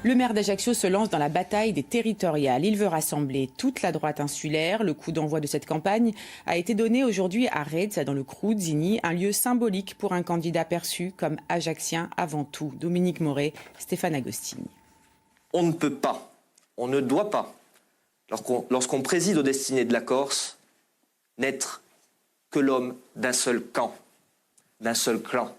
Le maire d'Ajaccio se lance dans la bataille des territoriales. Il veut rassembler toute la droite insulaire. Le coup d'envoi de cette campagne a été donné aujourd'hui à Redz, dans le Crous, Zigny, un lieu symbolique pour un candidat perçu comme ajaccien avant tout. Dominique Moret, Stéphane Agostini. On ne peut pas, on ne doit pas, lorsqu'on préside aux destinées de la Corse, n'être que l'homme d'un seul camp, d'un seul clan.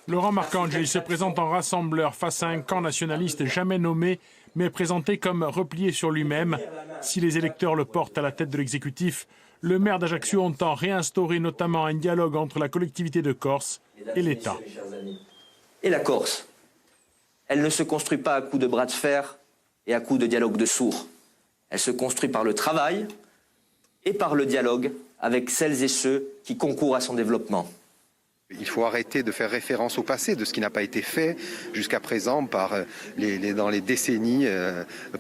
Laurent Marcangeli se présente en rassembleur face à un camp nationaliste jamais nommé, mais présenté comme replié sur lui-même. Si les électeurs le portent à la tête de l'exécutif, le maire d'Ajaccio entend réinstaurer notamment un dialogue entre la collectivité de Corse et l'État. Et la Corse, elle ne se construit pas à coups de bras de fer et à coups de dialogue de sourds. Elle se construit par le travail et par le dialogue avec celles et ceux qui concourent à son développement. Il faut arrêter de faire référence au passé, de ce qui n'a pas été fait jusqu'à présent dans les décennies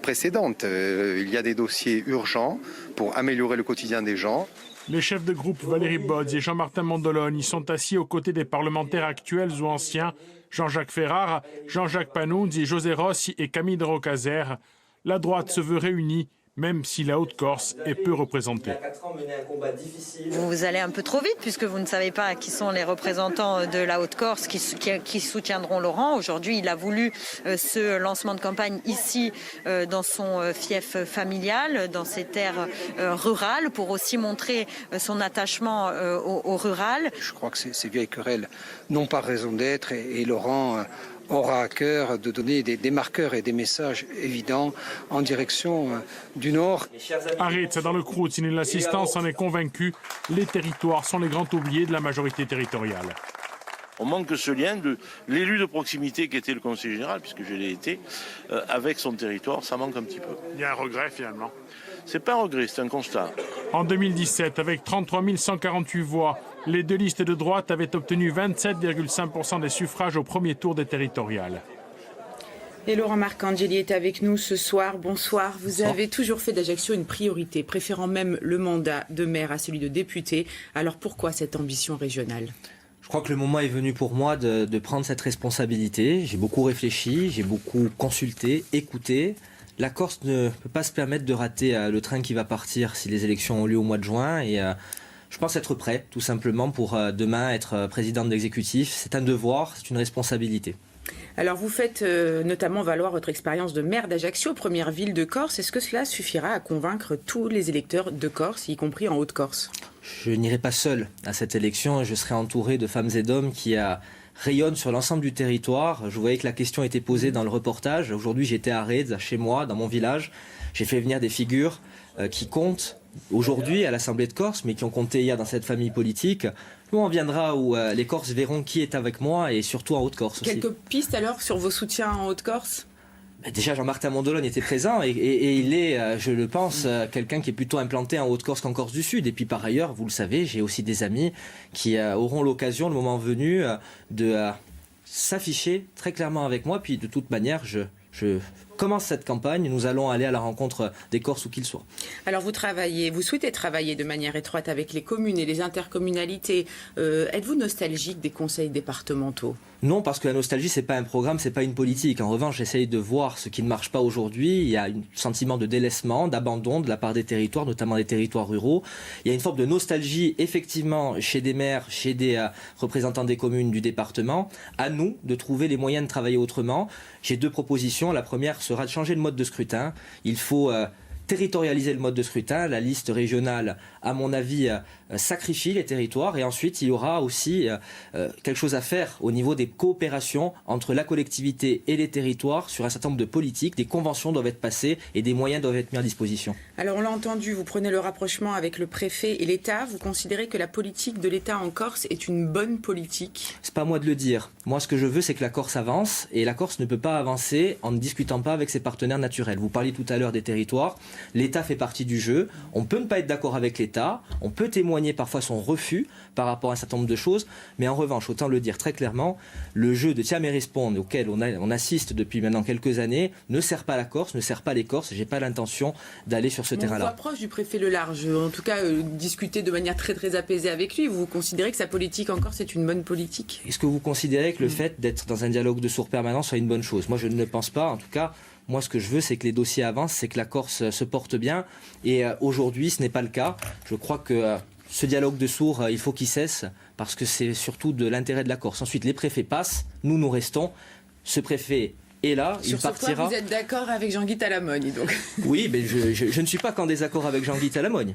précédentes. Il y a des dossiers urgents pour améliorer le quotidien des gens. Les chefs de groupe Valérie Bodz et Jean-Martin Mondolone y sont assis aux côtés des parlementaires actuels ou anciens, Jean-Jacques Ferrare, Jean-Jacques Panunzi, José Rossi et Camille de Roccazer. La droite se veut réunie, même si la Haute-Corse est peu représentée. Vous allez un peu trop vite puisque vous ne savez pas qui sont les représentants de la Haute-Corse qui soutiendront Laurent. Aujourd'hui, il a voulu ce lancement de campagne ici dans son fief familial, dans ses terres rurales, pour aussi montrer son attachement au rural. Je crois que ces vieilles querelles n'ont pas raison d'être et Laurent aura à cœur de donner des marqueurs et des messages évidents en direction du Nord. Arrête, c'est dans le Crous, l'assistance en est convaincue. Les territoires sont les grands oubliés de la majorité territoriale. On manque ce lien de l'élu de proximité qui était le conseiller général, puisque je l'ai été, avec son territoire, ça manque un petit peu. Il y a un regret finalement. C'est pas un regret, c'est un constat. En 2017, avec 33 148 voix, les deux listes de droite avaient obtenu 27,5% des suffrages au premier tour des territoriales. Et Laurent Marcangeli est avec nous ce soir. Bonsoir. Vous avez toujours fait d'Ajaccio une priorité, préférant même le mandat de maire à celui de député. Alors pourquoi cette ambition régionale ? Je crois que le moment est venu pour moi de prendre cette responsabilité. J'ai beaucoup réfléchi, j'ai beaucoup consulté, écouté. La Corse ne peut pas se permettre de rater le train qui va partir si les élections ont lieu au mois de juin. Et je pense être prêt, tout simplement, pour demain être président de l'exécutif. C'est un devoir, c'est une responsabilité. Alors vous faites notamment valoir votre expérience de maire d'Ajaccio, première ville de Corse. Est-ce que cela suffira à convaincre tous les électeurs de Corse, y compris en Haute-Corse ? Je n'irai pas seul à cette élection. Je serai entouré de femmes et d'hommes qui rayonnent sur l'ensemble du territoire. Je voyais que la question était posée dans le reportage. Aujourd'hui, j'étais à Redz, chez moi, dans mon village. J'ai fait venir des figures qui comptent aujourd'hui à l'Assemblée de Corse, mais qui ont compté hier dans cette famille politique. Nous, on viendra où les Corses verront qui est avec moi et surtout en Haute-Corse aussi. Quelques pistes alors sur vos soutiens en Haute-Corse ? Déjà, Jean-Martin Mondolone était présent et il est, je le pense, quelqu'un qui est plutôt implanté en Haute-Corse qu'en Corse du Sud. Et puis par ailleurs, vous le savez, j'ai aussi des amis qui auront l'occasion, le moment venu, de s'afficher très clairement avec moi. Puis de toute manière, je commence cette campagne, nous allons aller à la rencontre des Corses où qu'ils soient. Alors vous souhaitez travailler de manière étroite avec les communes et les intercommunalités. Êtes-vous nostalgique des conseils départementaux ? Non, parce que la nostalgie, c'est pas un programme, c'est pas une politique. En revanche, j'essaye de voir ce qui ne marche pas aujourd'hui. Il y a un sentiment de délaissement, d'abandon de la part des territoires, notamment des territoires ruraux. Il y a une forme de nostalgie, effectivement, chez des maires, chez des représentants des communes du département. À nous de trouver les moyens de travailler autrement. J'ai deux propositions. La première sera de changer le mode de scrutin. Il faut territorialiser le mode de scrutin. La liste régionale, à mon avis, sacrifie les territoires. Et ensuite, il y aura aussi quelque chose à faire au niveau des coopérations entre la collectivité et les territoires sur un certain nombre de politiques. Des conventions doivent être passées et des moyens doivent être mis à disposition. Alors on l'a entendu, vous prenez le rapprochement avec le préfet et l'État. Vous considérez que la politique de l'État en Corse est une bonne politique ? C'est pas à moi de le dire. Moi, ce que je veux, c'est que la Corse avance. Et la Corse ne peut pas avancer en ne discutant pas avec ses partenaires naturels. Vous parliez tout à l'heure des territoires. L'État fait partie du jeu. On peut ne pas être d'accord avec l'État. On peut témoigner parfois son refus par rapport à un certain nombre de choses. Mais en revanche, autant le dire très clairement, le jeu de tiens mais répondre auquel on assiste depuis maintenant quelques années ne sert pas la Corse, ne sert pas les Corses. J'ai pas l'intention d'aller sur ce terrain-là. On vous approche du préfet Le Large. En tout cas, discuter de manière très très apaisée avec lui. Vous considérez que sa politique en Corse est une bonne politique ? Est-ce que vous considérez que le fait d'être dans un dialogue de sourds permanent soit une bonne chose ? Moi, je ne le pense pas. En tout cas, Moi, ce que je veux, c'est que les dossiers avancent, c'est que la Corse se porte bien. Et aujourd'hui, ce n'est pas le cas. Je crois que ce dialogue de sourds, il faut qu'il cesse, parce que c'est surtout de l'intérêt de la Corse. Ensuite, les préfets passent, nous restons. Ce préfet est là, il partira. Sur ce point, vous êtes d'accord avec Jean-Guy Talamogne, donc. Oui, mais je ne suis pas qu'en désaccord avec Jean-Guy Talamogne.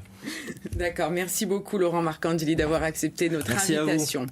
D'accord, merci beaucoup Laurent Marcangeli d'avoir accepté notre invitation.